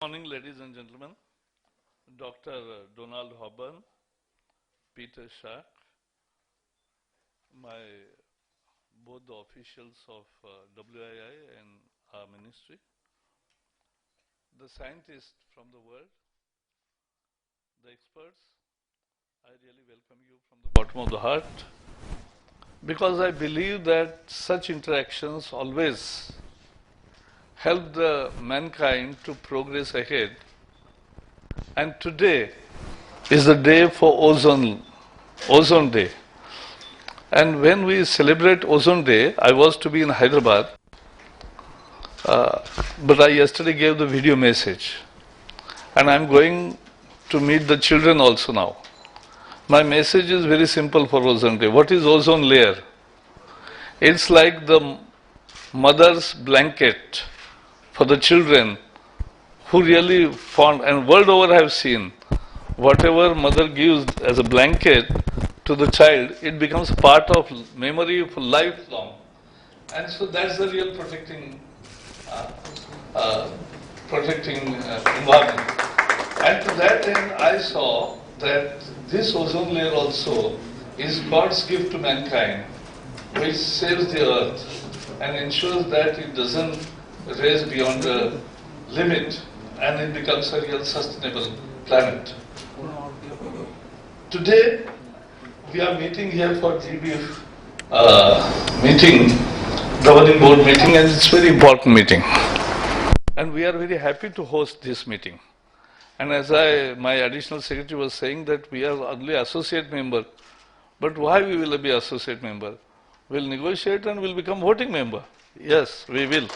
Morning, ladies and gentlemen. Dr. Donald Hobburn, Peter Schack, my both the officials of WII and our ministry, the scientists from the world, the experts, I really welcome you from the bottom of the heart because I believe that such interactions always help the mankind to progress ahead. And today is the day for ozone day. And when we celebrate Ozone Day, I was to be in Hyderabad, but I yesterday gave the video message. And I'm going to meet the children also now. My message is very simple for Ozone Day. What is ozone layer? It's like the mother's blanket for the children who really fond, and world over I have seen, whatever mother gives as a blanket to the child, it becomes part of memory for lifelong. And so that's the real protecting environment. And to that end, I saw that this ozone layer also is God's gift to mankind, which saves the earth and ensures that it doesn't raise beyond the limit and it becomes a real sustainable planet. Today, we are meeting here for GBF meeting, governing board meeting, and it's a very important meeting. And we are very happy to host this meeting. And as my additional secretary was saying that we are only associate member, but why we will be associate member? We'll negotiate and we'll become voting member. Yes, we will.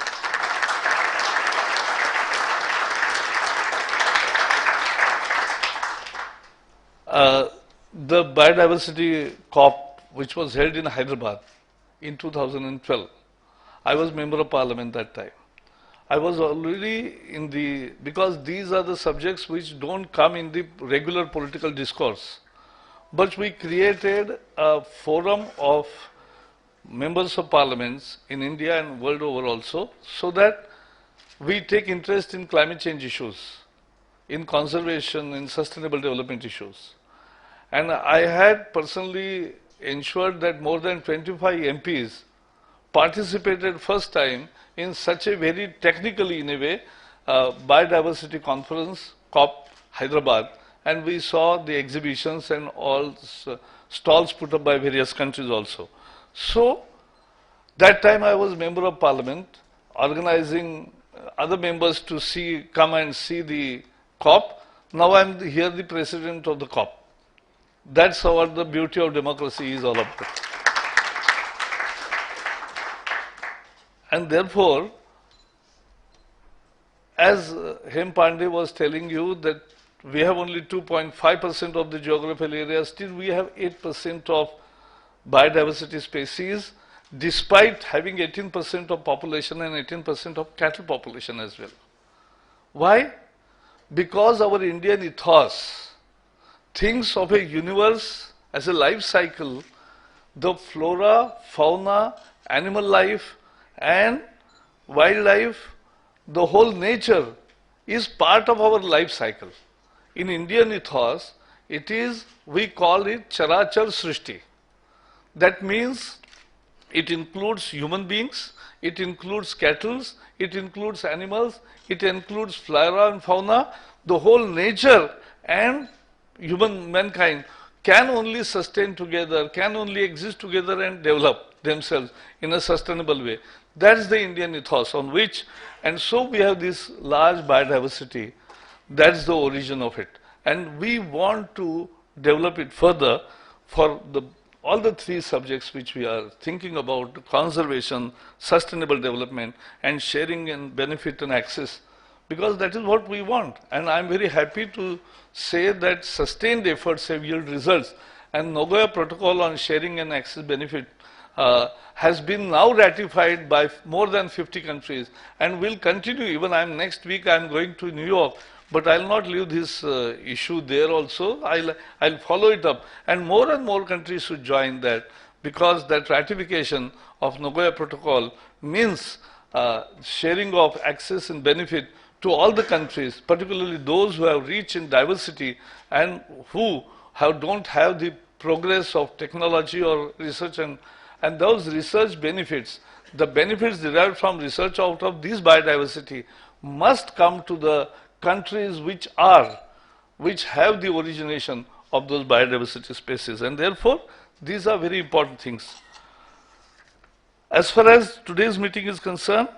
The biodiversity COP, which was held in Hyderabad in 2012, I was member of parliament that time. I was already in because these are the subjects which don't come in the regular political discourse. But we created a forum of members of parliaments in India and world over also, so that we take interest in climate change issues, in conservation, in sustainable development issues. And I had personally ensured that more than 25 MPs participated first time in such a very technically, in a way, biodiversity conference, COP Hyderabad, and we saw the exhibitions and all stalls put up by various countries also. So, that time I was member of parliament, organizing other members to come and see the COP. Now I am here the president of the COP. That's what the beauty of democracy is all about. And therefore, as Hem Pandey was telling you that we have only 2.5% of the geographical area, still we have 8% of biodiversity species, despite having 18% of population and 18% of cattle population as well. Why? Because our Indian ethos thinks of a universe as a life cycle, the flora, fauna, animal life and wildlife, the whole nature is part of our life cycle. In Indian ethos, we call it Charachar Srishti. That means it includes human beings, it includes cattle, it includes animals, it includes flora and fauna. The whole nature and mankind can only sustain together, can only exist together and develop themselves in a sustainable way. That's the Indian ethos on which, and so we have this large biodiversity. That's the origin of it. And we want to develop it further for all the three subjects which we are thinking about: conservation, sustainable development, and sharing and benefit and access. Because that is what we want. And I'm very happy to say that sustained efforts have yielded results. And Nagoya Protocol on sharing and access benefit has been now ratified by more than 50 countries and will continue. Even next week I'm going to New York, but I'll not leave this issue there also. I'll follow it up. And more countries should join that, because that ratification of Nagoya Protocol means sharing of access and benefit to all the countries, particularly those who have reach in diversity and who don't have the progress of technology or research, and those research benefits, the benefits derived from research out of this biodiversity must come to the countries which have the origination of those biodiversity spaces, and therefore these are very important things. As far as today's meeting is concerned,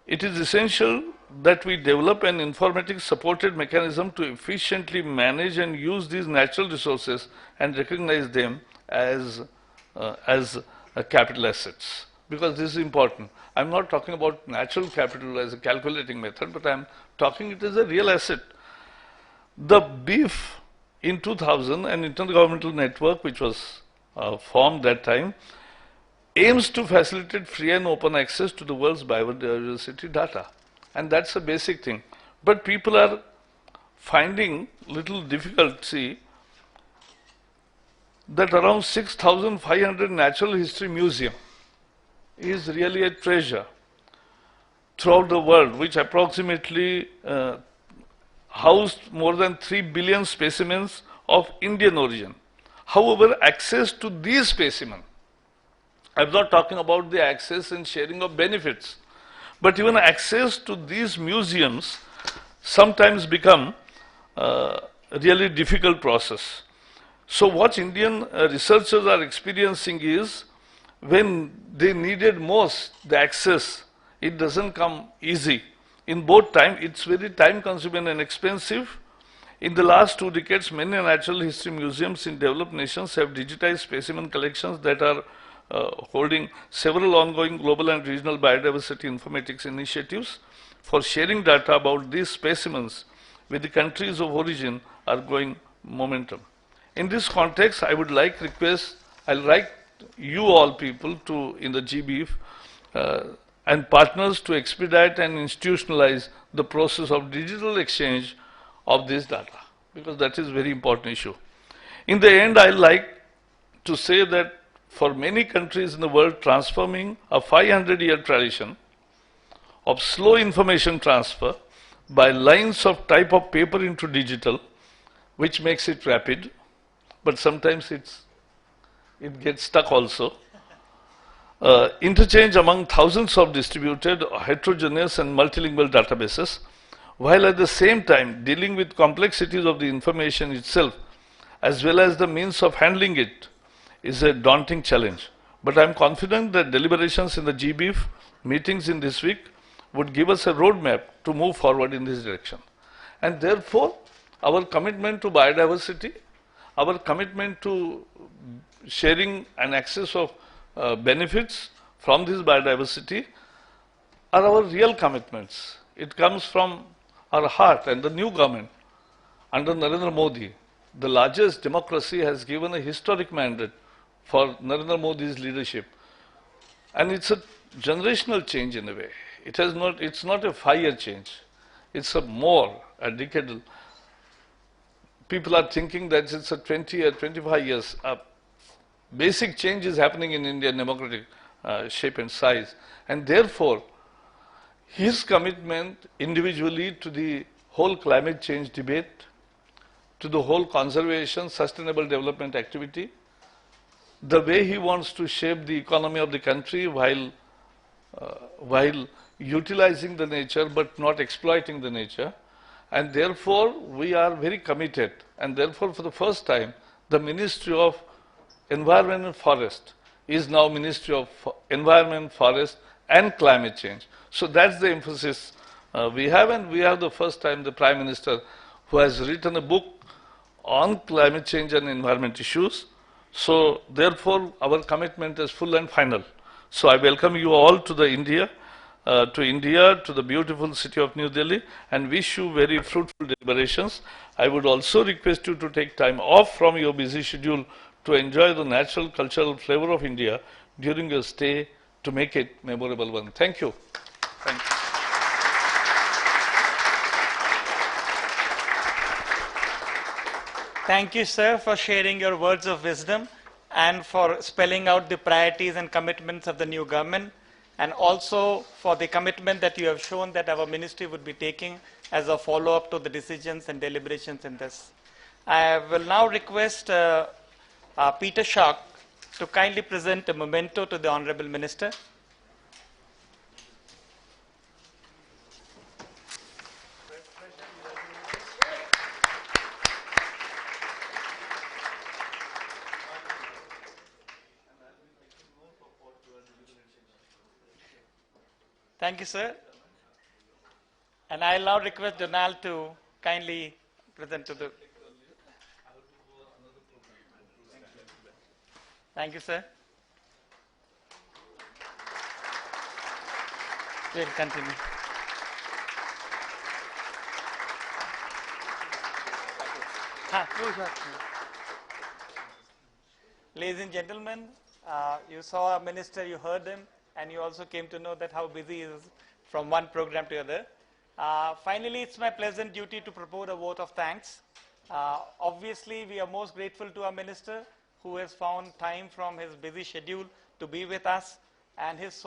it is essential that we develop an informatics supported mechanism to efficiently manage and use these natural resources and recognize them as capital assets, because this is important. I'm not talking about natural capital as a calculating method, but I'm talking it as a real asset. The BEEF in 2000, an intergovernmental network which was formed that time, aims to facilitate free and open access to the world's biodiversity data. And that's a basic thing. But people are finding little difficulty that around 6,500 natural history museum is really a treasure throughout the world, which approximately housed more than 3 billion specimens of Indian origin. However, access to these specimens, I'm not talking about the access and sharing of benefits, but even access to these museums sometimes become a really difficult process. So what Indian researchers are experiencing is, when they needed most the access, it doesn't come easy. In both time, it's very time consuming and expensive. In the last 2 decades, many natural history museums in developed nations have digitized specimen collections that are holding several ongoing global and regional biodiversity informatics initiatives for sharing data about these specimens with the countries of origin are growing momentum. In this context, I would like you all people to, in the GBIF, and partners to expedite and institutionalize the process of digital exchange of this data, because that is a very important issue. In the end, I like to say that for many countries in the world, transforming a 500-year tradition of slow information transfer by lines of type of paper into digital, which makes it rapid, but sometimes it gets stuck also. Interchange among thousands of distributed, heterogeneous and multilingual databases, while at the same time dealing with complexities of the information itself, as well as the means of handling it, is a daunting challenge. But I'm confident that deliberations in the GBIF meetings in this week would give us a roadmap to move forward in this direction. And therefore, our commitment to biodiversity, our commitment to sharing and access of benefits from this biodiversity are our real commitments. It comes from our heart, and the new government under Narendra Modi, the largest democracy, has given a historic mandate for Narendra Modi's leadership. And it's a generational change in a way. It's not a 5-year change. It's a decadal. People are thinking that it's a 20 or 25 years. Basic change is happening in Indian democratic shape and size. And therefore, his commitment individually to the whole climate change debate, to the whole conservation, sustainable development activity, the way he wants to shape the economy of the country while utilizing the nature but not exploiting the nature. And therefore, we are very committed. And therefore, for the first time, the Ministry of Environment and Forest is now Ministry of Environment, Forest and Climate Change. So that's the emphasis we have, and we are the first time the Prime Minister who has written a book on climate change and environment issues. So therefore, our commitment is full and final. So I welcome you all to India, to the beautiful city of New Delhi, and wish you very fruitful deliberations. I would also request you to take time off from your busy schedule to enjoy the natural cultural flavor of India during your stay, to make it memorable one. Thank you. Thank you. Thank you, sir, for sharing your words of wisdom and for spelling out the priorities and commitments of the new government. and also for the commitment that you have shown that our ministry would be taking as a follow-up to the decisions and deliberations in this. I will now request Peter Schock to kindly present a memento to the Honorable Minister. Thank you, sir. And I'll now request Donald to kindly present to the... Thank you, sir. We'll continue. Ladies and gentlemen, you saw a minister, you heard him, and you also came to know that how busy he is from one program to the other. Finally, it's my pleasant duty to propose a vote of thanks. Obviously, we are most grateful to our minister who has found time from his busy schedule to be with us, and his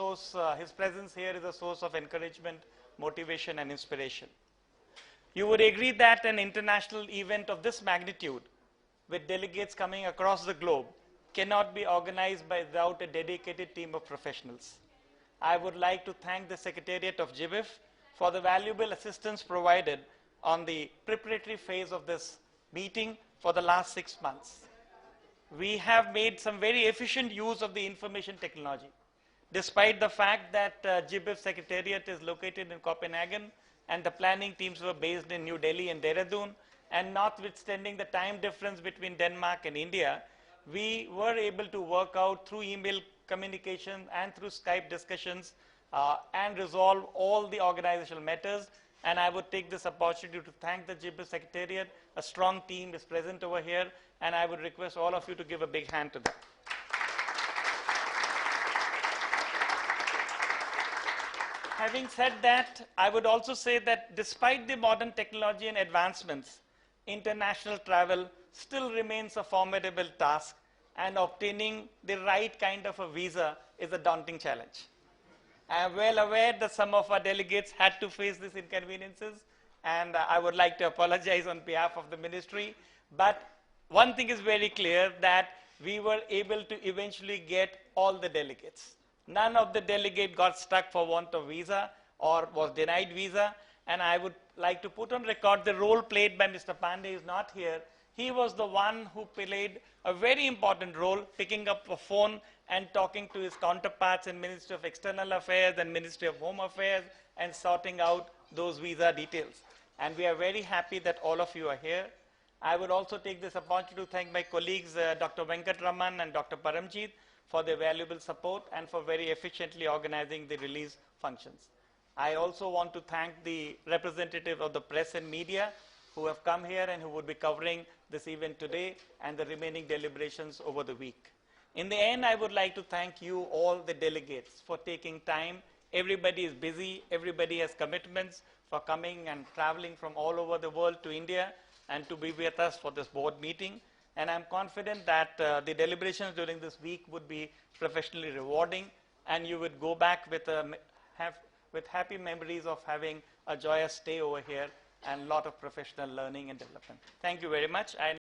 presence here is a source of encouragement, motivation, and inspiration. You would agree that an international event of this magnitude, with delegates coming across the globe, cannot be organized without a dedicated team of professionals. I would like to thank the Secretariat of GBIF for the valuable assistance provided on the preparatory phase of this meeting for the last 6 months. We have made some very efficient use of the information technology. Despite the fact that GBIF Secretariat is located in Copenhagen and the planning teams were based in New Delhi and Dehradun, and notwithstanding the time difference between Denmark and India, we were able to work out through email communication and through Skype discussions and resolve all the organizational matters. And I would take this opportunity to thank the GBIF Secretariat. A strong team is present over here, and I would request all of you to give a big hand to them. Having said that, I would also say that despite the modern technology and advancements, international travel still remains a formidable task, and obtaining the right kind of a visa is a daunting challenge. I am well aware that some of our delegates had to face these inconveniences, and I would like to apologize on behalf of the ministry. But one thing is very clear, that we were able to eventually get all the delegates. None of the delegates got stuck for want of visa or was denied visa. And I would like to put on record the role played by Mr. Pandey is not here. He was the one who played a very important role, picking up the phone and talking to his counterparts in Ministry of External Affairs and Ministry of Home Affairs and sorting out those visa details. And we are very happy that all of you are here. I would also take this opportunity to thank my colleagues, Dr. Venkat Raman and Dr. Paramjeet, for their valuable support and for very efficiently organizing the release functions. I also want to thank the representative of the press and media who have come here and who would be covering this event today and the remaining deliberations over the week. In the end, I would like to thank you all the delegates for taking time. Everybody is busy, everybody has commitments for coming and traveling from all over the world to India and to be with us for this board meeting. And I'm confident that the deliberations during this week would be professionally rewarding, and you would go back with happy memories of having a joyous stay over here and a lot of professional learning and development. Thank you very much. I